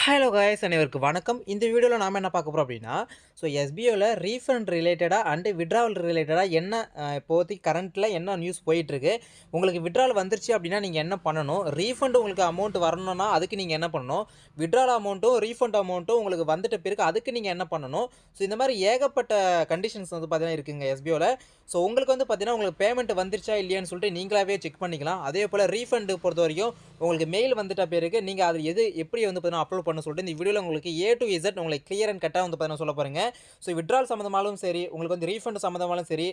Hello guys அனைவருக்கு வணக்கம். இந்த வீடியோவில் நாம் என்ன பார்க்க போகிறோம் அப்படின்னா, எஸ்பிஓவில் ரீஃபண்ட் ரிலேட்டடாக அண்டு விட்ராவல் ரிலேட்டடாக என்ன இப்போதைக்கு கரண்ட்டில் என்ன நியூஸ் போயிட்டுருக்கு, உங்களுக்கு விட்ராவல் வந்துருச்சு அப்படின்னா நீங்கள் என்ன பண்ணணும், ரீஃபண்ட் உங்களுக்கு அமௌண்ட் வரணும்னா அதுக்கு நீங்கள் என்ன பண்ணணும், விட்ராவல் அமௌண்ட்டும் ரீஃபண்ட் அமௌண்ட்டும் உங்களுக்கு வந்துட்ட பிறகு அதுக்கு நீங்கள் என்ன பண்ணணும். இந்த மாதிரி ஏகப்பட்ட கண்டிஷன்ஸ் வந்து பார்த்தீங்கன்னா இருக்குங்க எஸ்பிஓவில். உங்களுக்கு வந்து பார்த்தீங்கன்னா உங்களுக்கு பேமெண்ட் வந்துருச்சா இல்லையான்னு சொல்லிட்டு நீங்களாவே செக் பண்ணிக்கலாம். அதே போல் ரீஃபண்ட் பொறுத்த வரைக்கும் உங்களுக்கு மெயில் வந்துட்ட பிறகு நீங்கள் அது எப்படி வந்து பார்த்தீங்கன்னா அப்லோட் பண்ண சொல்லிட்டு இந்த வீடியோவில் உங்களுக்கு ஏ டு இசட் உங்களுக்கு கிளியர் அண்ட் கட்டாக வந்து பார்த்தீங்கன்னா சொல்ல போகிறேங்க. விட்ரால் சம்மந்தமாலும் சரி, உங்களுக்கு வந்து ரீஃபண்ட் சம்மந்தமாலும் சரி,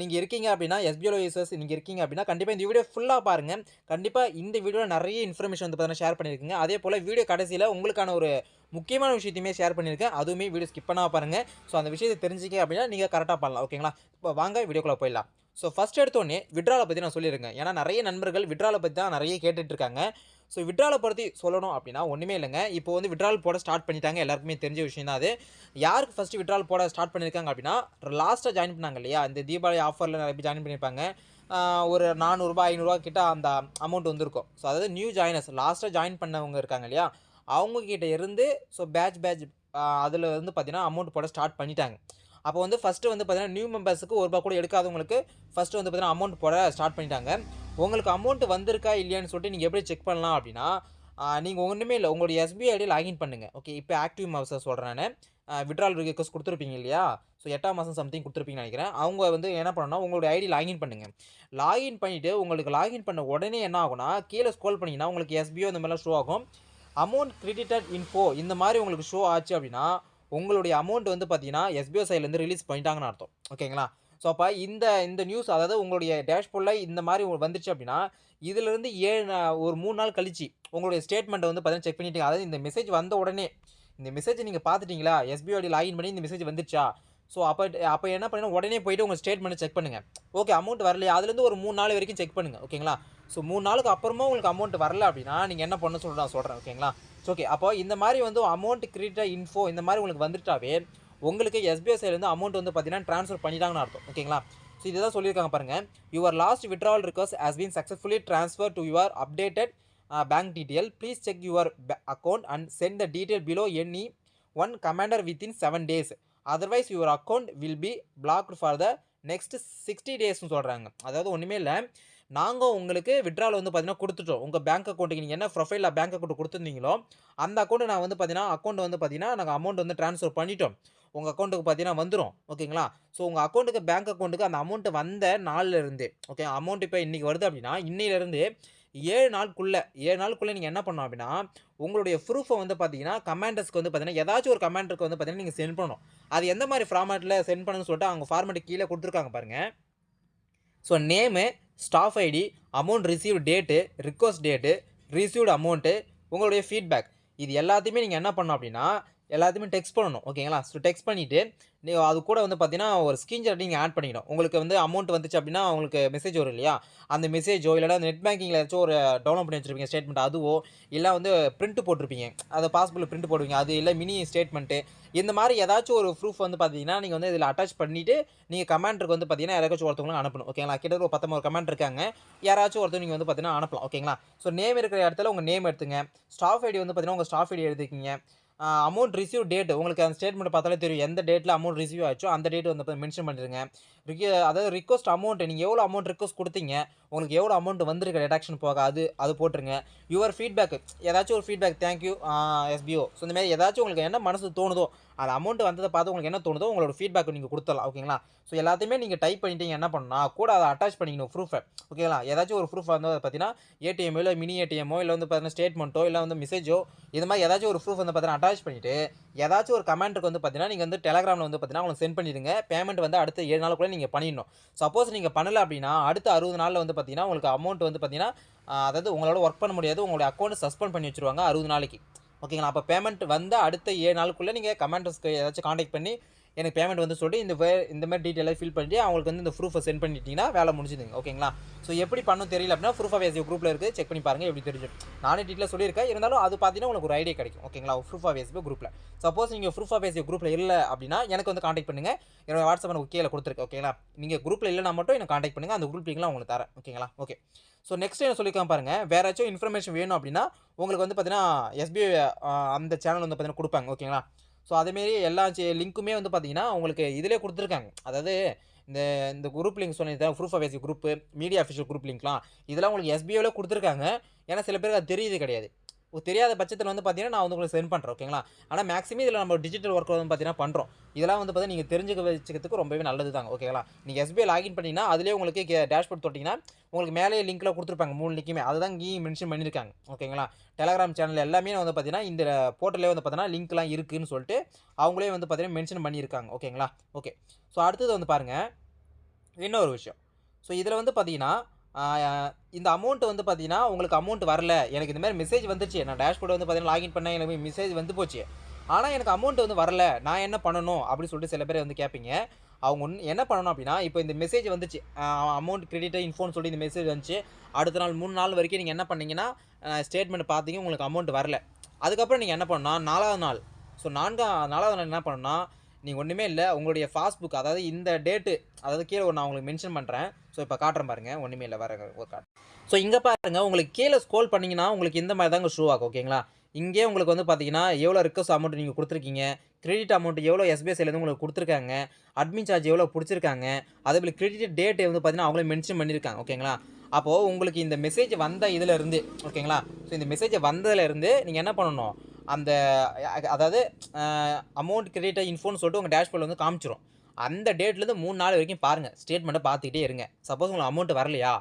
நீங்கள் இருக்கீங்க அப்படின்னா எஸ்பிஓ யூசர்ஸ் நீங்கள் இருக்கீங்க அப்படின்னா கண்டிப்பாக இந்த வீடியோ ஃபுல்லாக பாருங்கள். கண்டிப்பாக இந்த வீடியோவில் நிறைய இன்ஃபர்மேஷன் வந்து பார்த்தீங்கன்னா ஷேர் பண்ணியிருக்கீங்க. அதே போல் வீடியோ கடைசியில் உங்களுக்கான ஒரு முக்கியமான விஷயத்தையுமே ஷேர் பண்ணியிருக்கேன். அதுவுமே வீடியோ ஸ்கிப் பண்ணாமல் பாருங்கள். அந்த விஷயத்தை தெரிஞ்சிக்க அப்படின்னா நீங்கள் கரெக்டாக பண்ணலாம். ஓகேங்களா? இப்போ வாங்க வீடியோக்குள்ளே போயிடலாம். ஃபர்ஸ்ட் எடுத்தோடனே விட்ராலை பற்றி நான் சொல்லியிருக்கேன். ஏன்னா நிறைய நண்பர்கள் விட்ராலை பற்றி தான் நிறைய கேட்டுட்டு இருக்காங்க. விட்ராலை பற்றி சொல்லணும் அப்படின்னா ஒன்றுமே இல்லைங்க. இப்போ வந்து விட்ரால் போட ஸ்டார்ட் பண்ணிட்டாங்க. எல்லாருக்குமே தெரிஞ்ச விஷயம் தான் அது. யாருக்கு ஃபஸ்ட்டு விட்ரால் போட ஸ்டார்ட் பண்ணியிருக்காங்க அப்படின்னா, லாஸ்ட்டாக ஜாயின் பண்ணாங்க இல்லையா, இந்த தீபாவளி ஆஃபரில் நிறைய பேர் ஜாயின் பண்ணியிருப்பாங்க. ஒரு ரூ. 400 ரூ. 500 கிட்ட அந்த அமௌண்ட் வந்திருக்கும். அதாவது நியூ ஜாயினர்ஸ் லாஸ்ட்டாக ஜாயின் பண்ணவங்க இருக்காங்க இல்லையா, அவங்கக்கிட்ட இருந்து பேட்ச் அதில் வந்து பார்த்தீங்கன்னா அமௌண்ட் போட ஸ்டார்ட் பண்ணிட்டாங்க. அப்போ வந்து ஃபஸ்ட்டு வந்து பார்த்தீங்கன்னா நியூ மெம்பர்ஸுக்கு ரூ. 1 கூட எடுக்காதவங்களுக்கு ஃபஸ்ட்டு வந்து பார்த்தீங்கன்னா அமௌண்ட் போட ஸ்டார்ட் பண்ணிட்டாங்க. உங்களுக்கு அமௌண்ட் வந்திருக்கா இல்லையான்னு சொல்லிட்டு நீங்கள் எப்படி செக் பண்ணலாம் அப்படின்னா, நீங்கள் ஒன்றுமே இல்லை, உங்களுடைய எஸ்பிஐ ஐடி லாகின் பண்ணுங்கள். ஓகே, இப்போ ஆக்டிவ் மெம்பர்ஸை சொல்கிறேன் நான். விட்ரால் ரிக்வெஸ்ட் கொடுத்துருப்பீங்க இல்லையா, 8ஆம் மாதம் சம்திங் கொடுத்துருப்பீங்கன்னு நினைக்கிறேன். அவங்க வந்து என்ன பண்ணணும்னா உங்களுடைய ஐடி லாகின் பண்ணுங்கள். லாகின் பண்ணிவிட்டு உங்களுக்கு லாகின் பண்ண உடனே என்ன ஆகும்னா, கீழே ஸ்க்ரோல் பண்ணிங்கன்னா உங்களுக்கு எஸ்பிஓ இந்த மாதிரிலாம் ஷோ ஆகும். அமௌண்ட் கிரெடிட்டட் இன்ஃபோ இந்த மாதிரி உங்களுக்கு ஷோ ஆச்சு அப்படின்னா, உங்களுடைய அமௌண்ட் வந்து பார்த்தீங்கன்னா எஸ்பிஓ சைட்லேருந்து ரிலீஸ் பண்ணிட்டாங்கன்னு அர்த்தம். ஓகேங்களா? அப்போ இந்த நியூஸ், அதாவது உங்களுடைய டேஷ்போர்டில் இந்த மாதிரி வந்துருச்சு அப்படின்னா, இதிலிருந்து ஒரு 3 நாள் கழிச்சு உங்களுடைய ஸ்டேட்மெண்ட்டை வந்து பார்த்தீங்கன்னா செக் பண்ணிட்டீங்க. அதாவது இந்த மெசேஜ் வந்த உடனே இந்த மெசேஜ் நீங்கள் பார்த்துட்டீங்களா, எஸ்பிஓ ஐடி லாகின் பண்ணி இந்த மெசேஜ் வந்துருச்சா, அப்போ என்ன பண்ணணும், உடனே போயிட்டு உங்கள் ஸ்டேட்மெண்ட்டை செக் பண்ணுங்கள். ஓகே, அமௌண்ட் வரலையா, அதுலேருந்து ஒரு 3 நாள் வரைக்கும் செக் பண்ணுங்கள். ஓகேங்களா? 3 நாளுக்கு அப்புறமா உங்களுக்கு அமௌண்ட் வரல அப்படின்னா நீங்கள் என்ன பண்ணணும்னு சொல்லிட்டு நான் சொல்கிறேன். ஓகேங்களா? ஓகே, அப்போ இந்த மாதிரி வந்து அமௌண்ட் கிரெடிட்டட் இன்ஃபோ இந்த மாதிரி உங்களுக்கு வந்துட்டாவே உங்களுக்கு எஸ்பிஐ சைட்லேருந்து அமௌண்ட் வந்து பார்த்தீங்கன்னா ட்ரான்ஸ்ஃபர் பண்ணிட்டாங்கன்னு அர்த்தம். ஓகேங்களா? இதுதான் சொல்லியிருக்காங்க பாருங்கள். Your last withdrawal request has been successfully transfer to your updated bank detail. Please check your account and sent the detail below any one commander within 7 days. Otherwise your account will be blocked for the next 60 daysன்னு சொல்கிறாங்க. அதாவது ஒன்றுமே இல்லை, நாங்கள் உங்களுக்கு withdrawal வந்து பார்த்தீங்கன்னா கொடுத்துட்டோம். உங்கள் பேங்க் அக்கௌண்ட்டுக்கு நீங்கள் என்ன ப்ரொஃபைலில் பேங்க் அக்கௌண்ட் கொடுத்துருந்தீங்களோ அந்த அக்கௌண்ட்டு நான் வந்து பார்த்தீங்கன்னா நாங்கள் அமௌண்ட் வந்து ட்ரான்ஸ்ஃபர் பண்ணிட்டோம். உங்கள் அக்கௌண்ட்டுக்கு பார்த்தீங்கன்னா வந்துடும். ஓகேங்களா? உங்கள் அக்கௌண்ட்டுக்கு பேங்க் அக்கௌண்ட்டுக்கு அந்த அமௌண்ட்டு வந்த நாள்லேருந்து, ஓகே, அமௌண்ட் இப்போ இன்றைக்கி வருது அப்படின்னா இன்னையிலேருந்து 7 நாளுக்குள்ளே நீங்கள் என்ன பண்ணணும் அப்படின்னா, உங்களுடைய ப்ரூஃபை வந்து பார்த்தீங்கன்னா கமாண்டர்ஸ்க்கு வந்து பார்த்தீங்கன்னா ஏதாச்சும் ஒரு கமாண்டருக்கு வந்து பார்த்தீங்கன்னா நீங்கள் சென்ட் பண்ணணும். அது எந்த மாதிரி ஃபார்மேட்டில் சென்ட் பண்ணணும்னு சொல்லிட்டு அவங்க ஃபார்மேட் கீழே கொடுத்துருக்காங்க பாருங்கள். Name, staff ID, amount received date, request date, received amount, உங்களுடைய ஃபீட்பேக், இது எல்லாத்தையுமே நீங்கள் என்ன பண்ணணும் அப்படின்னா எல்லாத்தையுமே டெக்ஸ்ட் பண்ணணும். ஓகேங்களா? டெக்ஸ்ட் பண்ணிவிட்டு நீங்கள் அது கூட வந்து பார்த்தீங்கன்னா ஒரு ஸ்க்ரீன்ஷாட் நீங்கள் ஆட் பண்ணிக்கணும். உங்களுக்கு வந்து அமௌண்ட் வந்துச்சு அப்படின்னா உங்களுக்கு மெசேஜ் வரும் இல்லையா, அந்த மெசேஜோ இல்லைனா நெட் பேங்கிங்கில் ஏதாச்சும் ஒரு டவுன்லோட் பண்ணி வச்சுருப்பீங்க ஸ்டேட்மெண்ட், அதுவோ இல்லை வந்து பிரிண்ட் போட்டிருப்பீங்க, அதை பாஸ்புக்கில் பிரிண்ட் போடுவீங்க, அது இல்லை மினி ஸ்டேட்மெண்ட்டு, இந்த மாதிரி ஏதாச்சும் ஒரு ப்ரூஃப் வந்து பார்த்தீங்கன்னா நீங்கள் வந்து இதில் அட்டாச் பண்ணிவிட்டு நீங்கள் கமாண்டருக்கு வந்து பார்த்தீங்கன்னா யாராச்சும் ஒருத்தவங்களுக்கு அனுப்பணும். ஓகேங்களா? கிட்டத்தட்ட ஒரு 19 கமாண்ட் இருக்காங்க, யாராச்சும் ஒருத்தர் நீங்கள் வந்து பார்த்தீங்கன்னா அனுப்பலாம். ஓகேங்களா? நேம் இருக்கிற இடத்துல உங்கள் நேம் எடுத்துங்க, ஸ்டாஃப் ஐடி வந்து பார்த்தீங்கன்னா உங்கள் ஸ்டாஃப் ஐடி எடுத்துக்கிங்க, அமௌண்ட் ரிசீவ் டேட் உங்களுக்கு அந்த ஸ்டேட்மெண்ட் பார்த்தாலே தெரியும் எந்த டேட்டில் அமௌண்ட் ரிசீவ் ஆச்சோ அந்த டேட் வந்து மென்ஷன் பண்ணிடுங்க. அதாவது ரிக்வஸ்ட் அமௌண்ட் நீங்கள் எவ்வளோ அமௌண்ட் ரிக்வஸ்ட் கொடுத்தீங்க, உங்களுக்கு எவ்வளோ அமௌண்ட் வந்திருக்கு டிடக்ஷன் போக அது போட்டுருங்க. யுவர் ஃபீட்பேக், ஏதாச்சும் ஒரு ஃபீட்பேக், தேங்க்யூ எஸ்பிஓ, இந்த மாதிரி ஏதாச்சும் உங்களுக்கு என்ன மனசு தோணுதோ, அந்த அமௌண்ட் வந்ததை பார்த்து உங்களுக்கு என்ன தோணுதோ உங்களோட ஃபீட்பேக் நீங்கள் கொடுத்துடலாம். ஓகேங்களா? எல்லாத்தையுமே நீங்கள் டைப் பண்ணிட்டீங்க, என்ன பண்ணணும்னா கூட அதை அட்டாச் பண்ணிக்கணும் ப்ரூஃபை. ஓகேங்களா? ஏதாச்சும் ஒரு ப்ரூஃப் வந்து பார்த்தீங்கன்னா ஏடிஎம்மோ இல்லை மினி ஏடிஎம்மோ இல்லை வந்து பார்த்தீங்கன்னா ஸ்டேட்மெண்ட்டோ இல்லை வந்து மெசேஜோ, இது மாதிரி ஏதாச்சும் ஒரு ப்ரூஃப் வந்து பார்த்தீங்கன்னா அட்டாச் பண்ணிவிட்டு ஏதாச்சும் ஒரு கமெண்ட்டுக்கு வந்து பார்த்தீங்கன்னா நீங்கள் வந்து டெலகிராமில் வந்து பார்த்தீங்கன்னா உங்களுக்கு சென்ட் பண்ணிடுங்க. பேமெண்ட் வந்து அடுத்த 7 நாளுக்குள்ளே நீங்கள் பண்ணிடணும். சப்போஸ் நீங்கள் பண்ணலை அப்படின்னா அடுத்த 60 நாளில் வந்து பார்த்தீங்கன்னா உங்களுக்கு அமௌண்ட் வந்து பார்த்தீங்கன்னா அதாவது உங்களோட ஒர்க் பண்ண முடியாது, உங்களுடைய அக்கௌண்ட் சஸ்பெண்ட் பண்ணி வச்சுருவாங்க 60 நாளைக்கு. ஓகேங்களா? அப்போ பேமெண்ட் வந்து அடுத்த 7 நாளுக்குள்ளே நீங்கள் கமாண்டர்ஸ்க்கு ஏதாச்சும் காண்டாக்ட் பண்ணி எனக்கு பேமெண்ட் வந்து சொல்லிட்டு இந்த மாதிரி டீட்டெயிலாக ஃபில் பண்ணிட்டு அவங்களுக்கு வந்து இந்த ப்ரூஃபை சென்ட் பண்ணிட்டீங்கன்னா வேலை முடிஞ்சுதுங்க. ஓகேங்களா? ஸோ எப்படி பண்ணணும் தெரியல அப்படின்னா ப்ரூஃப் ஆஃப் எஸ்பிஐ குரூப்பில் இருக்குது, செக் பண்ணி பாருங்கள் எப்படி தெரிஞ்சு. நானே டீட்டெயிலாக சொல்லியிருக்கேன், இருந்தாலும் அது பார்த்தீங்கன்னா உங்களுக்கு ஒரு ஐடியா கிடைக்கும். ஓகேங்களா? ப்ரூஃப் ஆஃப் எஸ்பிஐ குரூப்பில். சப்போஸ் நீங்கள் ப்ரூஃப் ஆஃப் எஸ்பிஐ குரூப்பில் இல்லை அப்படின்னா எனக்கு வந்து காண்டாக்ட் பண்ணுங்கள். என்னோட வாட்ஸ்அப் எனக்கு கீழே கொடுத்துருக்கு. ஓகேங்களா? நீங்கள் குரூப்பில் இல்லைனா மட்டும் எனக்கு காண்டாக்ட் பண்ணுங்கள், அந்த குரூப் லிங்க்லாம் உங்களுக்கு தரேன். ஓகேங்களா? ஓகே. ஸோ நெக்ஸ்ட் என்ன சொல்லியிருக்காங்க பாருங்கள், வேறு ஏதாச்சும் இன்ஃபர்மேஷன் வேணும் அப்படின்னா உங்களுக்கு வந்து பார்த்தீங்கன்னா எஸ்பிஐ அந்த சேனல் வந்து பார்த்தீங்கன்னா கொடுப்பாங்க. ஓகேங்களா? ஸோ அதேமாரி எல்லா லிங்க்குமே வந்து பார்த்தீங்கன்னா உங்களுக்கு இதிலே கொடுத்துருக்காங்க. அதாவது இந்த இந்த குரூப் லிங்க் சொன்னது proof of SBI group, media official group லிங்க்லாம் இதெல்லாம் உங்களுக்கு எஸ்பிஐவில் கொடுத்துருக்காங்க. ஏன்னா சில பேருக்கு அது தெரியுது கிடையாது. தெரியாத பட்சத்தில் வந்து பார்த்தீங்கன்னா நான் வந்து உங்களுக்கு சென்ட் பண்ணுறேன். ஓகேங்களா? ஆனால் மேக்ஸிமம் இதில் நம்ம டிஜிட்டல் ஒர்க் வந்து பார்த்தீங்கன்னா பண்ணுறோம். இதெல்லாம் வந்து பார்த்தீங்கன்னா நீங்கள் தெரிஞ்சுக்க வச்சுக்கிறதுக்கு ரொம்பவே நல்லது தாங்க. ஓகேங்களா? நீங்கள் எஸ்பிஐ லாகின் பண்ணிங்கன்னா அதிலே உங்களுக்கு டேஷ்போர்ட் தொட்டிங்கன்னா உங்களுக்கு மேலே லிங்க்கில் கொடுத்துருப்பாங்க 3 லிங்க்குமே. அதுதான் இங்கேயும் மென்ஷன் பண்ணியிருக்காங்க. ஓகேங்களா? டெலகிராம் சேனல் எல்லாமே வந்து பார்த்தீங்கன்னா இந்த போர்ட்டலே வந்து பார்த்தீங்கன்னா லிங்க்லாம் இருக்குதுன்னு சொல்லிட்டு அவங்களே வந்து பார்த்தீங்கன்னா மென்ஷன் பண்ணியிருக்காங்க. ஓகேங்களா? ஓகே. ஸோ அடுத்தது வந்து பாருங்கள், இன்னொரு விஷயம். ஸோ இதில் வந்து பார்த்தீங்கன்னா இந்த அமௌண்ட் வந்து பார்த்தீங்கன்னா உங்களுக்கு அமௌண்ட் வரல, எனக்கு இந்த மாதிரி மெசேஜ் வந்துச்சு, நான் டேஷ்போர்ட் வந்து பார்த்தீங்கன்னா லாகின் பண்ணேன், எனக்கு மெசேஜ் வந்து போச்சு, ஆனால் எனக்கு அமௌண்ட் வந்து வரல, நான் என்ன பண்ணணும் அப்படின்னு சொல்லிட்டு சில பேர் வந்து கேட்பீங்க. அவங்க என்ன பண்ணணும் அப்படின்னா, இப்போ இந்த மெசேஜ் வந்துச்சு, அமௌண்ட் கிரெடிட் இன்ஃபோன்னு சொல்லி இந்த மெசேஜ் வந்துச்சு, அடுத்த நாள் 3 நாள் வரைக்கும் நீங்கள் என்ன பண்ணீங்கன்னா ஸ்டேட்மெண்ட் பார்த்தீங்க, உங்களுக்கு அமௌண்ட் வரல. அதுக்கப்புறம் நீங்கள் என்ன பண்ணணும், 4வது நாள், ஸோ 4வது நாள் என்ன பண்ணணும்னா நீங்கள் ஒன்றுமே இல்லை, உங்களுடைய பாஸ்புக், அதாவது இந்த டேட்டு, அதாவது கீழே நான் உங்களுக்கு மென்ஷன் பண்ணுறேன். ஸோ இப்போ காட்டுறேன் பாருங்கள், ஒன்றுமே இல்லை, வர ஒரு காட்டு. ஸோ இங்கே பாருங்கள், உங்களுக்கு கீழே ஸ்க்ரோல் பண்ணிங்கன்னா உங்களுக்கு இந்த மாதிரி தாங்க ஷோ ஆகும். ஓகேங்களா? இங்கே உங்களுக்கு வந்து பார்த்தீங்கன்னா எவ்வளோ ரிக்வஸ்ட் அமௌண்ட் நீங்கள் கொடுத்துருக்கீங்க, கிரெடிட் அமௌண்ட் எவ்வளோ எஸ்பிஐ சைட்லேருந்து உங்களுக்கு கொடுத்துருக்காங்க, அட்மின் சார்ஜ் எவ்வளோ பிடிச்சிருக்காங்க, அதேபோல் கிரெடிட் டேட் வந்து பார்த்தீங்கன்னா அவங்களே மென்ஷன் பண்ணியிருக்காங்க. ஓகேங்களா? அப்போது உங்களுக்கு இந்த மெசேஜ் வந்த இதிலேருந்து, ஓகேங்களா, ஸோ இந்த மெசேஜ் வந்ததுலேருந்து நீங்கள் என்ன பண்ணணும், அந்த அதாவது அமௌண்ட் கிரெடிட் இன்ஃபோன்னு சொல்லிட்டு உங்கள் டேஷ்போர்டில் வந்து காமிச்சிரும். அந்த டேட்லேருந்து 3 நாள் வரைக்கும் பாருங்கள், ஸ்டேட்மெண்ட்டை பார்த்துக்கிட்டே இருங்க. சப்போஸ் உங்களுக்கு அமௌண்ட் வரலையா,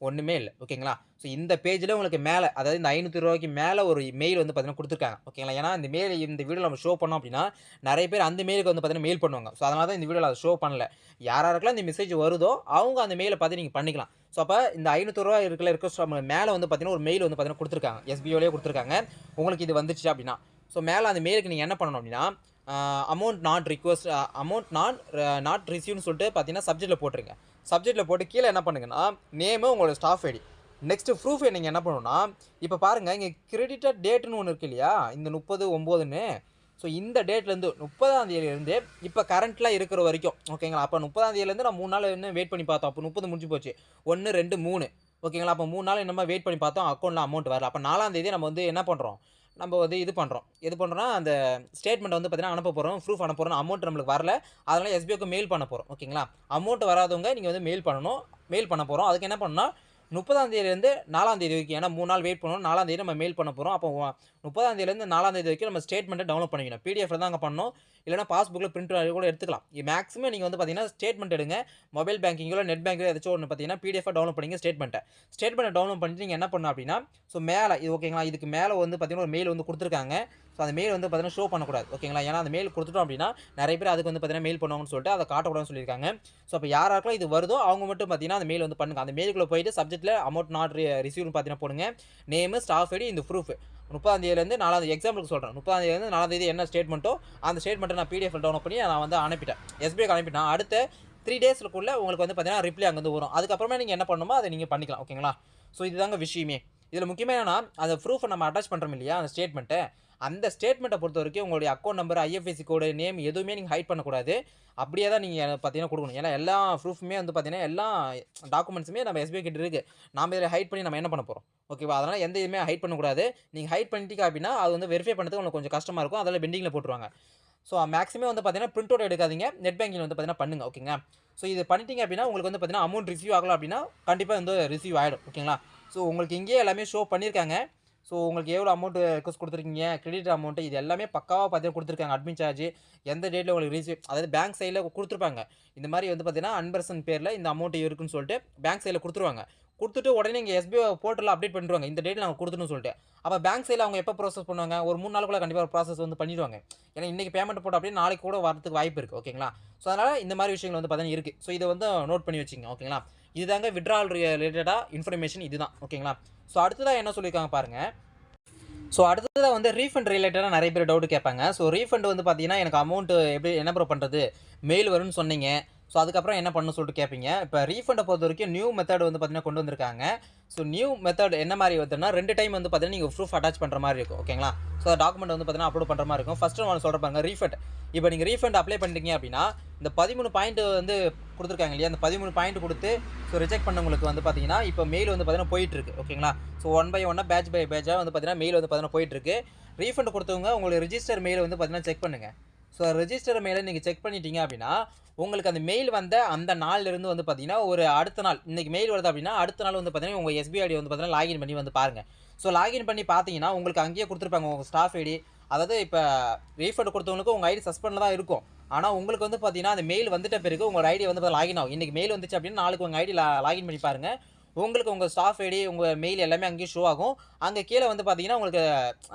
ஒன்றுமே இல்லை. ஓகேங்களா? ஸோ இந்த பேஜில் உங்களுக்கு மேலே, அதாவது இந்த ₹500 மேலே ஒரு மெயில் வந்து பார்த்தீங்கன்னா கொடுத்துருக்காங்க. ஓகேங்களா? ஏன்னா இந்த மெயில் இந்த வீடியோவில் நம்ம ஷோ பண்ணோம் அப்படின்னா நிறைய பேர் அந்த மெயிலுக்கு வந்து பார்த்தீங்கன்னா மெயில் பண்ணுவாங்க. ஸோ அதனால தான் இந்த வீடியோவில் அதை ஷோ பண்ணல. யாராருக்கெல்லாம் இந்த மெசேஜ் வருதோ அவங்க அந்த மெயிலை பார்த்து நீங்கள் பண்ணிக்கலாம். ஸோ அப்போ இந்த ₹500 ரிக்வெஸ்ட் மேலே வந்து பார்த்தீங்கன்னா ஒரு மெயில் வந்து பார்த்தீங்கன்னா கொடுத்துருக்காங்க, எஸ்பிஓலேயே கொடுத்துருக்காங்க. உங்களுக்கு இது வந்துச்சு அப்படின்னா, ஸோ மேலே அந்த மெயிலுக்கு நீங்கள் என்ன பண்ணணும் அப்படின்னா, அமௌண்ட் நாட் ரிசீவ்னு சொல்லிட்டு பார்த்தீங்கன்னா சப்ஜெக்ட்டில் போட்டுருங்க. சப்ஜெக்ட்டில் போட்டு கீழே என்ன பண்ணுங்கன்னா நேமு, உங்களோட ஸ்டாஃப் ஐடி, நெக்ஸ்ட்டு ப்ரூஃப் நீங்கள் என்ன பண்ணணும்னா, இப்போ பாருங்கள் இங்கே கிரெடிட்டட் டேட்டுன்னு ஒன்று இருக்கு இல்லையா, இந்த 30/9ன்னு. ஸோ இந்த டேட்லேருந்து 30ஆம் தேதியிலேருந்து இப்போ கரண்ட்டில் இருக்கிற வரைக்கும், ஓகேங்களா, அப்போ 30ஆம் தேதியிலேருந்து நான் 3 நாள் இன்னும் வெயிட் பண்ணி பார்த்தோம். அப்போ 30 முடிஞ்சு போச்சு, 1, 2, 3, ஓகேங்களா, அப்போ 3 நாள் என்னமா வெயிட் பண்ணி பார்த்தோம், அக்கௌண்ட்டில் அமௌண்ட் வரல. அப்போ 4ஆம் தேதி நம்ம வந்து என்ன பண்ணுறோம், நம்ம வந்து இது பண்ணுறோம்னா அந்த ஸ்டேட்மெண்ட் வந்து பார்த்தீங்கன்னா அனுப்ப போகிறோம், ப்ரூஃப் அனுப்ப போகிறோம். அமௌண்ட் நம்மளுக்கு வரல, அதனால் எஸ்பிஐக்கு மெயில் பண்ண போகிறோம். ஓகேங்களா? அமௌண்ட் வராதவங்க நீங்கள் வந்து மெயில் பண்ணணும், மெயில் பண்ண போகிறோம். அதுக்கு என்ன பண்ணணும்னா 30ஆம் தேதியிலேருந்து 4ஆம் தேதி வரைக்கும், ஏன்னா 3 நாள் வெயிட் பண்ணணும், 4ஆம் தேதி நம்ம மெயில் பண்ண போகிறோம். அப்போ 30ஆம் தேதியிலேருந்து 4ஆம் தேதி வரைக்கும் நம்ம ஸ்டேட்மெண்ட்டை டவுன்லோட் பண்ணிக்கணும். பிடிஎஃப்ல தான் அங்கே பண்ணணும், இல்லைனா பாஸ்புக்கில் பிரிண்ட் கூட எடுத்துக்கலாம். மேக்ஸிமம் நீங்கள் வந்து பார்த்தீங்கன்னா ஸ்டேட்மெண்ட் எடுங்க, மொபைல் பேங்கிங்கோ நெட் பேங்கிங்கோ ஏதாச்சும் ஒன்று பார்த்தீங்கன்னா பிடிஎஃப் டவுன்லோட் பண்ணிங்க. ஸ்டேட்மெண்ட்டை டவுன்லோட் பண்ணிட்டு நீங்கள் என்ன பண்ணணும் அப்படின்னா, ஸோ மேலே இது ஓகேங்களா, இதுக்கு மேலே வந்து பார்த்தீங்கன்னா ஒரு மெயில் வந்து கொடுத்துருக்காங்க. ஸோ அந்த மெயில் வந்து பார்த்தீங்கன்னா ஷோ பண்ணக்கூடாது. ஓகேங்களா? ஏன்னா அந்த மெயில் கொடுத்துட்டோம் அப்படின்னா நிறைய பேர் அதுக்கு வந்து பார்த்தீங்கன்னா மெயில் பண்ணுவாங்கன்னு சொல்லிட்டு அதை காட்டக்கூடாதுன்னு சொல்லியிருக்காங்க. ஸோ அப்போ யாராருக்கெல்லாம் இது வருதோ அவங்க மட்டும் பார்த்தீங்கன்னா அந்த மெயில் வந்து பண்ணுங்க. அந்த மெயிலுக்குள்ளே போயிட்டு சப்ஜெக்ட்டில் அமௌண்ட் நாட் ரிசீவ்னு பார்த்தீங்கன்னா போடுங்க, நேமு, ஸ்டாஃப் ஐடி, இந்த ப்ரூஃப். 30ஆம் தேதியிலேருந்து 4ஆம் தேதி எக்ஸாம்பிளுக்கு சொல்கிறேன், 30ஆம் தேதியிலேருந்து 4ஆம் தேதி என்ன ஸ்டேட்மெண்ட்டோ அந்த ஸ்டேட்மெண்ட்டை நான் பிடிஎஃப் டவுன்லோட் பண்ணி நான் வந்து அனுப்பிட்டேன், எஸ்பிஐக்கு அனுப்பிட்டேன். அடுத்த 3 டேஸ்க்குள்ளே உங்களுக்கு வந்து பார்த்தீங்கன்னா ரிப்ளை அங்கேருந்து வரும். அதுக்கப்புறமா நீங்கள் என்ன பண்ணணுமோ அதை நீங்கள் பண்ணிக்கலாம். ஓகேங்களா? ஸோ இதுதாங்க விஷயமே. இதில் முக்கியமாக என்னன்னா, அந்த ப்ரூஃபை நம்ம அட்டாச் பண்ணுறோம் இல்லையா, அந்த ஸ்டேட்மெண்ட்டை, அந்த ஸ்டேட்மெண்ட்டை பொறுத்த வரைக்கும் உங்களுடைய அக்கௌண்ட் நம்பர், ஐஎஃப்எஸ்சி கோடு, நேம் எதுவுமே நீங்கள் ஹைட் பண்ணக்கூடாது. அப்படியே தான் நீங்கள் பார்த்தீங்கன்னா கொடுக்கணும். ஏன்னா எல்லா ப்ரூஃபுமே வந்து பார்த்தீங்கன்னா எல்லா டாக்குமெண்ட்ஸுமே நம்ம எஸ்பிஐ கிட்ட இருக்குது. நாம் இதில் ஹைட் பண்ணி நம்ம என்ன பண்ண போகிறோம்? ஓகேவா? அதனால் எந்த இதுவுமே ஹைட் பண்ணக்கூடாது. நீங்கள் ஹைட் பண்ணிட்டீங்க அப்படின்னா அது வந்து வெரிஃபை பண்ணுறதுக்கு உங்களுக்கு கொஞ்சம் கஷ்டமாக இருக்கும், அதெல்லாம் பெண்டிங்கில் போட்டுருவாங்க. ஸோ மேக்ஸிமம் வந்து பார்த்தீங்கன்னா பிரிண்ட் அவுட் எடுக்காதீங்க, நெட் பேங்கிங் வந்து பார்த்தீங்கன்னா பண்ணுங்க. ஓகேங்களா? ஸோ இது பண்ணிட்டீங்க அப்படின்னா உங்களுக்கு வந்து பார்த்தீங்கன்னா அமௌண்ட் ரிசீவ் ஆகலாம் அப்படின்னா கண்டிப்பாக வந்து ரிசீவ் ஆகிடும். ஓகேங்களா? ஸோ உங்களுக்கு இங்கேயே எல்லாமே ஷோ பண்ணியிருக்காங்க. ஸோ உங்களுக்கு எவ்வளோ அமௌண்ட் ரெக்வஸ்ட் கொடுத்துருக்கீங்க, கிரெடிட் அமௌண்ட், இது எல்லாமே பக்காவாக பார்த்தீங்கன்னா கொடுத்துருக்காங்க. அட்மின் சார்ஜ் எந்த டேட்டில் உங்களுக்கு ரிசீவ், அதாவது பேங்க் சைடில் கொடுத்துருப்பாங்க. இந்த மாதிரி வந்து பார்த்தீங்கன்னா அன்பர்சன் பேரில் இந்த அமௌண்ட் இருக்குன்னு சொல்லிட்டு பேங்க் சைடில் கொடுத்துருவாங்க. கொடுத்துட்டு உடனே இங்கே எஸ்பிஐ போர்ட்டலில் அப்டேட் பண்ணிடுவாங்க, இந்த டேட்டில் நாங்கள் கொடுத்துன்னு சொல்லிட்டு. அப்போ பேங்க் சைடில் அவங்க எப்போ ப்ராசஸ் பண்ணுவாங்க, ஒரு 3 நாளுக்குள்ளே கண்டிப்பாக ப்ராசஸ் வந்து பண்ணிடுவாங்க. ஏன்னா இன்றைக்கி பேமெண்ட் போட்டு அப்படியே நாளைக்கு கூட வரதுக்கு வாய்ப்பு இருக்குது. ஓகேங்களா? ஸோ அதனால் இந்த மாதிரி விஷயங்கள் வந்து பார்த்தீங்கன்னா இருக்குது. ஸோ இதை வந்து நோட் பண்ணி வச்சுங்க. ஓகேங்களா? இதுதாங்க விட்ரால் ரிலேட்டடாக இன்ஃபர்மேஷன் இதுதான். ஓகேங்களா? ஸோ அடுத்ததாக என்ன சொல்லியிருக்காங்க பாருங்கள், ஸோ அடுத்ததா வந்து ரீஃபண்ட் ரிலேட்டடா நெறைய பேர் டவுட் கேட்பாங்க. ஸோ ரீஃபண்ட் வந்து பார்த்தீங்கன்னா, எனக்கு அமௌண்ட் எப்படி என்ன ப்ரோ பண்றது? மெயில் வரும்னு சொன்னீங்க. ஸோ அதுக்கப்புறம் என்ன பண்ணணும்னு சொல்லிட்டு கேட்பீங்க. இப்ப ரீஃபண்ட பொறுத்தவரைக்கும் நியூ மெத்தட் வந்து பார்த்தீங்கன்னா கொண்டு வந்திருக்காங்க. ஸோ நியூ மெத்தட் என்ன மாரி வருதுன்னா 2 டைம் வந்து பார்த்தீங்கன்னா, நீங்க ப்ரூஃப் அட்டாச் பண்ற மாரி இருக்கும். ஓகேங்களா? ஸோ டாக்குமெண்ட் வந்து பார்த்தீங்கன்னா அப்லோட் பண்ற மாரி இருக்கும். ஃபர்ஸ்ட் ஒன் சொல்றேன் பாருங்க ரீஃபண்ட். இப்ப நீங்க ரீஃபண்ட் அப்ளை பண்ணிட்டீங்க அப்படின்னா, இந்த 13 பாயிண்ட் வந்து குடுத்துருக்காங்க இல்லையா? அந்த 13 பாயிண்ட் குடுத்து ஸோ ரிஜெக்ட் பண்ணவங்களுக்கு வந்து பார்த்தீங்கன்னா, இப்ப மெயில் வந்து பார்த்தீங்கன்னா போயிட்டு இருக்கு. ஓகேங்களா? ஸோ ஒன் பை ஒன்னா பேட்ச் பை பேட்ச்சா வந்து பார்த்தீங்கன்னா, மெயில் வந்து பார்த்தீங்கன்னா போயிட்டு இருக்கு. ரீஃபண்ட் கொடுத்தவங்க உங்களுடைய ரிஜிஸ்டர் மெயில் வந்து பார்த்தீங்கன்னா செக் பண்ணுங்க. ஸோ ரிஜிஸ்டர் மெயிலை நீங்கள் செக் பண்ணிட்டீங்க அப்படின்னா, உங்களுக்கு அந்த மெயில் வந்த அந்த நாள்லேருந்து வந்து பார்த்தீங்கன்னா, ஒரு அடுத்த நாள் இன்னைக்கு மெயில் வருது அப்படின்னா, அடுத்த நாள் வந்து பார்த்தீங்கன்னா, உங்கள் எஸ்பி ஐடி வந்து பார்த்தீங்கன்னா லாகின் பண்ணி வந்து பாருங்க. ஸோ லாகின் பண்ணி பார்த்தீங்கன்னா, உங்களுக்கு அங்கேயே குடுத்துருப்பாங்க உங்க ஸ்டாஃப் ஐடி. அதாவது இப்ப ரீஃபண்ட் கொடுத்தவங்களுக்கு உங்க ஐடி சஸ்பெண்ட்ல தான் இருக்கும். ஆனா உங்களுக்கு வந்து பார்த்தீங்கன்னா, அந்த மெயில் வந்துட்ட பிறகு உங்க ஐடி வந்து லாகின் ஆகும். இன்னைக்கு மெயில் வந்துச்சு அப்படின்னா, நாளைக்கு உங்க ஐடி லாகின் பண்ணி பாருங்க. உங்களுக்கு உங்க ஸ்டாஃப் ஐடி, உங்க மெயில் எல்லாமே அங்கேயே ஷோ ஆகும். அங்க கீழ வந்து பார்த்தீங்கன்னா, உங்களுக்கு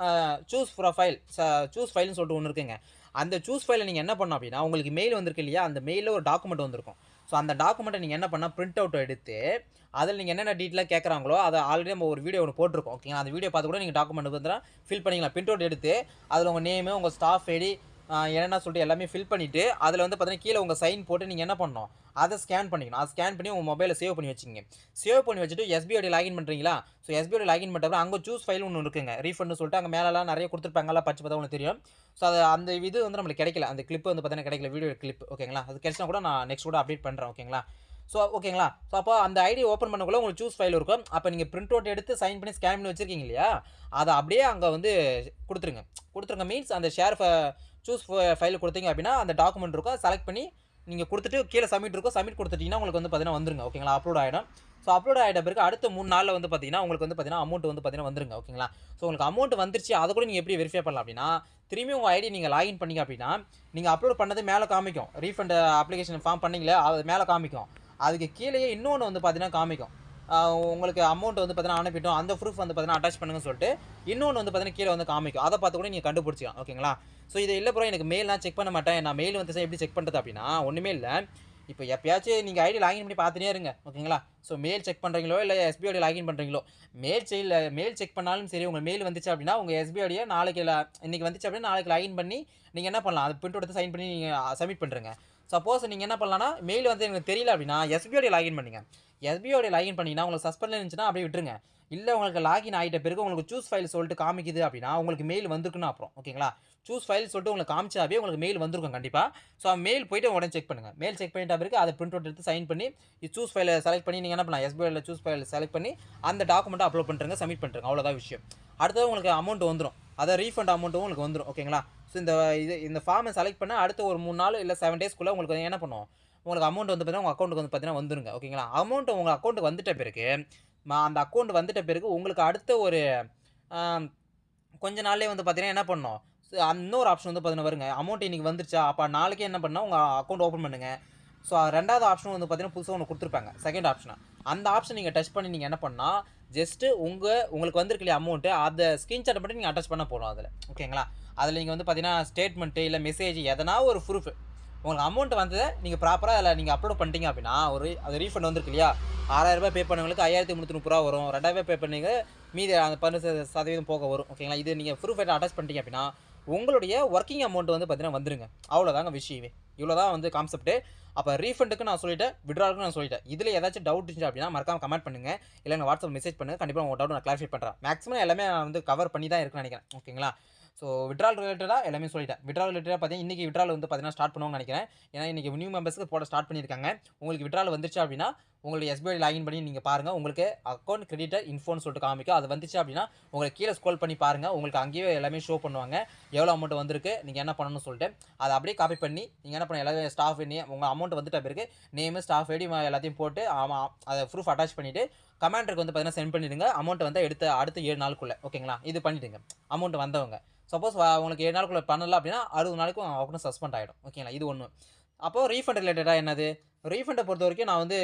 சூஸ் ப்ரொஃபைல் சூஸ் ஃபைல்னு சொல்லிட்டு ஒண்ணு இருக்குங்க. அந்த சூஸ் ஃபைல நீங்க என்ன பண்ணணும் அப்படின்னா, உங்களுக்கு மெயில் வந்திருக்கு இல்லையா? அந்த மெயில்ல ஒரு டாக்குமெண்ட் வந்திருக்கும். ஸோ அந்த டாக்குமெண்ட்ட நீங்க என்ன பண்ணா பிரிண்ட் அவுட் எடுத்து, அதில நீங்க என்னென்ன டீட்டெயிலா கேட்கறாங்களோ, அத ஆல்ரெடி நம்ம ஒரு வீடியோ ஒண்ணு போட்டுருக்கோம். ஓகேங்களா? அந்த வீடியோ பார்த்து கூட நீங்க டாக்குமெண்ட் வந்து ஃபில் பண்ணிக்கலாம். பிரிண்ட் அவுட் எடுத்து, அதில உங்க நேமு, உங்க ஸ்டாஃப் ஐடி என்னென்ன சொல்லிட்டு எல்லாமே ஃபில் பண்ணிட்டு, அதில வந்து பார்த்தீங்கன்னா, கீழ உங்க சைன் போட்டு நீங்க என்ன பண்ணணும்? அத ஸ்கேன் பண்ணிக்கணும். அத ஸ்கேன் பண்ணி உங்க மொபைல்ல சேவ் பண்ணி வச்சுக்கங்க. சேவ் பண்ணி வச்சுட்டு எஸ்பிஐடி லாகின் பண்றீங்களா? ஸோ எஸ்பிஐடி லாகின் பண்ணிட்ட அங்க சூஸ் ஃபைல்னு ஒண்ணு இருக்குங்க. ரீஃபண்ட்னு சொல்லிட்டு அங்க மேலலாம் நெறைய குடுத்துருப்பாங்க. எல்லாம் படிச்சு பார்த்தா உங்களுக்கு தெரியும். ஸோ அது அந்த இது வந்து நம்மளுக்கு கிடைக்கல. அந்த கிளிப் வந்து பார்த்தீங்கன்னா கிடைக்கல. வீடியோ கிளிப் ஓகேங்களா? அது கிடைச்சா கூட நான் நெக்ஸ்ட் கூட அப்டேட் பண்றேன். ஓகேங்களா? ஸோ ஓகேங்களா? ஸோ அப்போ அந்த ஐடி ஓப்பன் பண்ணக்குள்ள உங்களுக்கு சூஸ் ஃபைல் இருக்கும். அப்ப நீங்க பிரிண்ட் அவுட் எடுத்து சைன் பண்ணி ஸ்கேன் பண்ணி வச்சிருக்கீங்க இல்லையா? அத அப்படியே அங்க வந்து குடுத்துருங்க. குடுத்துருங்க மீன்ஸ் அந்த சூஸ் ஃபைல் குடுத்தீங்க அப்படின்னா, அந்த டாக்குமெண்ட் இருக்கும். செலக்ட் பண்ணி நீங்க குடுத்துட்டு கீழ சப்மிட் இருக்கும். சப்மிட் குடுத்துட்டீங்கன்னா, உங்களுக்கு வந்து பார்த்தீங்கன்னா வந்துருங்க. ஓகேங்களா? அப்லோட் ஆயிடும். ஸோ அப்லோட் ஆயிட்ட பிறகு அடுத்த 3 நாள்ல வந்து பார்த்தீங்கன்னா, உங்களுக்கு வந்து பார்த்தீங்கன்னா, அமௌண்ட் வந்து பார்த்தீங்கன்னா வந்துருங்க. ஓகேங்களா? ஸோ உங்களுக்கு அமௌண்ட் வந்துருச்சு. அத கூட நீங்க எப்படி வெரிஃபை பண்ணலாம் அப்படின்னா, திரும்பி உங்க ஐடி நீங்க லாகின் பண்ணீங்க அப்படின்னா, நீங்க அப்லோட் பண்ணது மேல காமிக்கும். ரீஃபண்ட் அப்ளிகேஷன் ஃபார்ம் பண்ணீங்களே, அது மேல காமிக்கும். அதுக்கு கீழயே இன்னொன்னு வந்து பார்த்தீங்கன்னா காமிக்கும். உங்களுக்கு அமௌண்ட் வந்து பார்த்தீங்கன்னா அனுப்பிட்டோம். அந்த ப்ரூஃப் வந்து பார்த்தீங்கன்னா அட்டாச் பண்ணுங்கன்னு சொல்லிட்டு, இன்னொன்னு வந்து பார்த்தீங்கன்னா கீழ வந்து காமிக்கும். அத பார்த்து கூட நீங்க கண்டுபிடிச்சுக்கலாம். ஓகேங்களா? ஸோ இது இல்ல ப்ரோ எனக்கு மெயில்லாம் செக் பண்ண மாட்டேன். நான் மெயில் வந்துச்சுன்னா எப்படி செக் பண்றது அப்படின்னா, ஒண்ணுமே இல்ல. இப்ப எப்பயாச்சும் நீங்க ஐடி லாகின் பண்ணி பார்த்துட்டே இருங்க. ஓகேங்களா? ஸோ மெயில் செக் பண்றீங்களோ, இல்ல எஸ்பிஐடி லாகின் பண்றீங்களோ, மெயில் செக் பண்ணாலும் சரி, உங்க மெயில் வந்துச்சு அப்படின்னா, உங்க எஸ்பிஐடிய இன்னைக்கு வந்துச்சு அப்படின்னா, நாளைக்கு லாகின் பண்ணி நீங்க என்ன பண்ணலாம்? அத பிரிண்ட் எடுத்து சைன் பண்ணி நீங்க சப்மிட் பண்றீங்க. சப்போஸ் நீங்க என்ன பண்ணலாம்னா, மெயில் வந்து எனக்கு தெரியல அப்படின்னா, எஸ்பிஐடி லாகின் பண்ணுங்க. எஸ்பிஐடி லாகின் பண்ணீங்கன்னா, உங்களுக்கு சஸ்பெண்ட்ல இருந்துச்சுன்னா அப்படியே விட்டுருங்க. இல்ல உங்களுக்கு லாகின் ஆயிட்ட பிறகு உங்களுக்கு சூஸ் ஃபைல் சொல்லிட்டு காமிக்குது அப்படின்னா, உங்களுக்கு மெயில் வந்திருக்குன்னு அர்த்தம். ஓகேங்களா? சூஸ் ஃபைல் சொல்லிட்டு உங்களுக்கு காமிச்சாவே உங்களுக்கு மெயில் வந்திருக்கும் கண்டிப்பா. ஸோ மெயில் போயிட்டு உடனே செக் பண்ணுங்க. மெயில் செக் பண்ணிட்ட பிறகு அத பிரிண்ட் அவுட் எடுத்து சைன் பண்ணி, சூஸ் ஃபைல செலக்ட் பண்ணி நீங்க என்ன பண்ணலாம்? எஸ்பிஐல சூஸ் ஃபைல் செலக்ட் பண்ணி, அந்த டாக்குமெண்ட்ட அப்லோட் பண்றீங்க, சப்மிட் பண்றீங்க. அவ்வளோதான் விஷயம். அடுத்தது உங்களுக்கு அமௌண்ட் வந்துரும். அத ரீஃபண்ட் அமௌண்ட்டும் உங்களுக்கு வந்துரும். ஓகேங்களா? ஸோ இந்த ஃபார்ம செலக்ட் பண்ண அடுத்த ஒரு 3 நாள் இல்ல 7 டேஸ்க்குள்ள உங்களுக்கு என்ன பண்ணும்? உங்களுக்கு அமௌண்ட் வந்து பார்த்தீங்கன்னா, உங்க அக்கவுண்ட்க்கு வந்து பார்த்தீங்கன்னா வந்துருங்க. ஓகேங்களா? அமௌண்ட் உங்க அக்கவுண்ட்க்கு வந்துட்ட பிறகு, அந்த அக்கவுண்ட் வந்துட்ட பிறகு உங்களுக்கு அடுத்த ஒரு அ கொஞ்ச நாள்லயே வந்து பார்த்தீங்கன்னா என்ன பண்ணணும்? இன்னொரு ஆப்ஷன் வந்து பார்த்தீங்கன்னா வருங்க. அமௌண்ட் இன்னைக்கு வந்துருச்சா? அப்ப நாளைக்கே என்ன பண்ணணும்? உங்க அக்கவுண்ட் ஓப்பன் பண்ணுங்க. ஸோ 2வது ஆப்ஷன் வந்து பார்த்தீங்கன்னா, புதுசா ஒண்ணு குடுத்துருப்பாங்க. 2ண்ட் ஆப்ஷனா. அந்த ஆப்ஷன் நீங்க டச் பண்ணி நீங்க என்ன பண்ணா, ஜஸ்ட் உங்களுக்கு வந்திருக்கு இல்லையா அமௌண்ட், அத ஸ்கிரீன்ஷாட் மட்டும் நீங்க அட்டாச் பண்ணா போதும் அதுல. ஓகேங்களா? அதுல நீங்க வந்து பார்த்தீங்கன்னா, ஸ்டேட்மெண்ட் இல்ல மெசேஜ் எதனா ஒரு ப்ரூஃப் உங்களுக்கு அமௌண்ட் வந்தத நீங்க ப்ராப்பரா அதுல நீங்க அப்லோட் பண்ணிட்டீங்க அப்படின்னா, அது ரீஃபண்ட் வந்திருக்கு இல்லையா? ரூ. 6,000 பே பண்ணவங்களுக்கு ரூ. 5,330 வரும். ரூ. 2,000 பே பண்ணீங்க மீதி அந்த 15% போக வரும். ஓகேங்களா? இது நீங்க ப்ரூஃப் அட்டாச் பண்ணிட்டீங்க அப்படின்னா, உங்களுடைய வொர்க்கிங் அமௌண்ட் வந்து பார்த்தீங்கன்னா வந்துருங்க. அவ்வளோதாங்க விஷயமே. இவ்வளோ தான் வந்து கான்செப்ட். அப்ப ரீஃபண்டுக்கு நான் சொல்லிட்டேன். வித்ட்ராலுக்கும் நான் சொல்லிட்டேன். இதுல ஏதாச்சும் டவுட் இருந்துச்சு அப்படின்னா மறக்காம கமெண்ட் பண்ணுங்க. இல்ல எனக்கு வாட்ஸ்அப் மெசேஜ் பண்ணுங்க. கண்டிப்பா உங்க டவுட் நான் கிளாரிஃபை பண்றேன். மேக்ஸிமம் எல்லாமே நான் வந்து கவர் பண்ணி தான் இருக்கேன்னு நெனைக்கிறேன். ஓகேங்களா? ஸோ வித்ட்ரால் ரிலேட்டடா எல்லாமே சொல்லிட்டேன். வித்ட்ரால் ரிலேட்டடா பார்த்தீங்கன்னா, இன்னைக்கு வித்ட்ரால் வந்து பார்த்தீங்கன்னா ஸ்டார்ட் பண்ணுவாங்கன்னு நெனைக்கிறேன். ஏன்னா இன்னைக்கு நியூ மெம்பர்ஸ்க்கு போட ஸ்டார்ட் பண்ணியிருக்காங்க. உங்களுக்கு வித்ட்ரால் வந்துருச்சு அப்படின்னா, உங்களுடைய எஸ்பிஐ லாகின் பண்ணி நீங்க பாருங்க. உங்களுக்கு அக்கவுண்ட் கிரெடிட்டட் இன்ஃபோன்னு சொல்லிட்டு காமிக்கும். அது வந்துச்சு அப்படின்னா, உங்களுக்கு கீழ ஸ்க்ரோல் பண்ணி பாருங்க. உங்களுக்கு அங்கேயே எல்லாமே ஷோ பண்ணுவாங்க. எவ்வளோ அமௌண்ட் வந்திருக்கு, நீங்க என்ன பண்ணணும்னு சொல்லிட்டு. அத அப்படியே காப்பி பண்ணி, நீங்க என்ன பண்ணணும் எல்லாமே ஸ்டாஃப் உங்க அமௌண்ட் வந்துட்ட பிறகு நேமு, ஸ்டாஃப் ஐடி எல்லாத்தையும் போட்டு ஆமா அத ப்ரூஃப் அட்டாச் பண்ணிட்டு, கமாண்டருக்கு வந்து பார்த்தீங்கன்னா சென்ட் பண்ணிடுங்க. அமௌண்ட் வந்தா அடுத்த 7 நாளுக்குள்ள. ஓகேங்களா? இது பண்ணிடுங்க. அமௌண்ட் வந்தவங்க. சப்போஸ் உங்களுக்கு 7 நாளுக்குள்ள பண்ணல அப்படின்னா, 60 நாளைக்கு உங்க அக்கவுண்ட் சஸ்பெண்ட் ஆயிடும். ஓகேங்களா? இது ஒண்ணு. அப்போ ரீஃபண்ட் ரிலேட்டடா என்னது? ரீஃபண்ட பொறுத்தவரைக்கும் நான் வந்து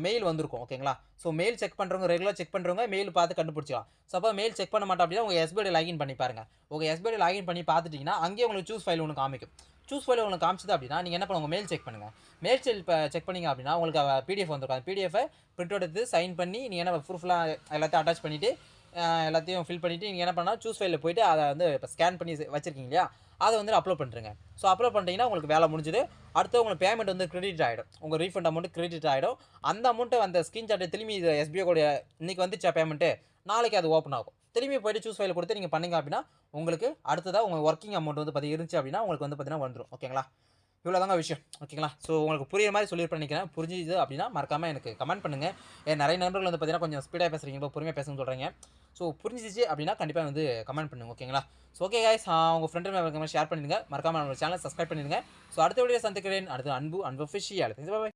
மெயில் வந்திருக்கும். ஓகேங்களா? ஸோ மெயில் செக் பண்றவங்க, ரெகுலரா செக் பண்றவங்க மெயில் பார்த்து கண்டுபிடிச்சுக்கலாம். சப்போஸ் மெயில் செக் பண்ண மாட்டோம் அப்படின்னா, உங்க எஸ்பிஐடி லாகின் பண்ணி பாருங்க. உங்க எஸ்பிஐடி லாகின் பண்ணி பார்த்துட்டீங்கன்னா, அங்கேயே உங்களுக்கு சூஸ் ஃபைல் ஒண்ணு காமிக்கும். சூஸ் ஃபைல் உங்களுக்கு காமிச்சது அப்படின்னா, நீங்க என்ன பண்ணுங்க மெயில் செக் பண்ணுங்க. மெயில் செக் பண்ணீங்க அப்படின்னா, உங்களுக்கு பிடிஎஃப் வந்திருக்கும். அந்த பிடிஎஃப்ப பிரிண்ட் அவுட் எடுத்து சைன் பண்ணி, நீங்க என்ன ப்ரூஃப்லாம் எல்லாத்தையும் அட்டாச் பண்ணிட்டு, எல்லாத்தையும் ஃபில் பண்ணிவிட்டு நீங்கள் என்ன பண்ணால் சூஸ் ஃபைலில் போய்ட்டு அதை வந்து இப்போ ஸ்கேன் பண்ணி வச்சிருக்கீங்க இல்லையா, அதை வந்து அப்லோட் பண்ணுறேங்க. ஸோ அப்லோட் பண்ணிட்டீங்கன்னா உங்களுக்கு வேலை முடிஞ்சுது. அடுத்து உங்களுக்கு பேமெண்ட் வந்து கிரெடிட் ஆகிடும். உங்கள் ரீஃபண்ட் அமௌண்ட் கிரெடிட் ஆகிடும். அந்த அமௌண்ட்டை அந்த ஸ்க்ரீன்ஷாட்டை திரும்பி இது எஸ்பிஐ கூட இன்றைக்கி வந்துச்சா பேமெண்ட்டு, நாளைக்கு அது ஓப்பன் ஆகும். திரும்பி போய்ட்டு சூஸ் ஃபைல் கொடுத்து நீங்கள் பண்ணீங்க அப்படின்னா உங்களுக்கு அடுத்ததாக உங்கள் ஒர்க்கிங் அமௌண்ட் வந்து பார்த்தீங்கன்னா இருந்துச்சு அப்படின்னா உங்களுக்கு வந்து பார்த்தீங்கன்னா வந்துடும். ஓகேங்களா? இவ்வளோ தாங்க விஷயம். ஓகேங்களா? ஸோ உங்களுக்கு புரியுற மாதிரி சொல்லியிருப்பேன் நினைக்கிறேன். புரிஞ்சுது அப்படின்னா மறக்காமல் எனக்கு கமெண்ட் பண்ணுங்கள். நிறைய நண்பர்கள் வந்து பார்த்தீங்கன்னா கொஞ்சம் ஸ்பீடாக பேசுகிறீங்க, இப்போ பொறுமையாக பேசணும்னு சொல்கிறீங்க. ஸோ புரிஞ்சிச்சு அப்படின்னா கண்டிப்பாக வந்து கமெண்ட் பண்ணுங்க. ஓகேங்களா? ஸோ ஓகே கைஸ், உங்கள் ஃப்ரெண்டு ஷேர் பண்ணிடுங்க. மறக்காமல் நம்ம சேனலை சப்ஸ்கிரைப் பண்ணிடுங்க. ஸோ அடுத்த வீடியோ சந்திக்கிறேன். அடுத்து அன்பு அன்பு அஃபிஷியல். பாய்.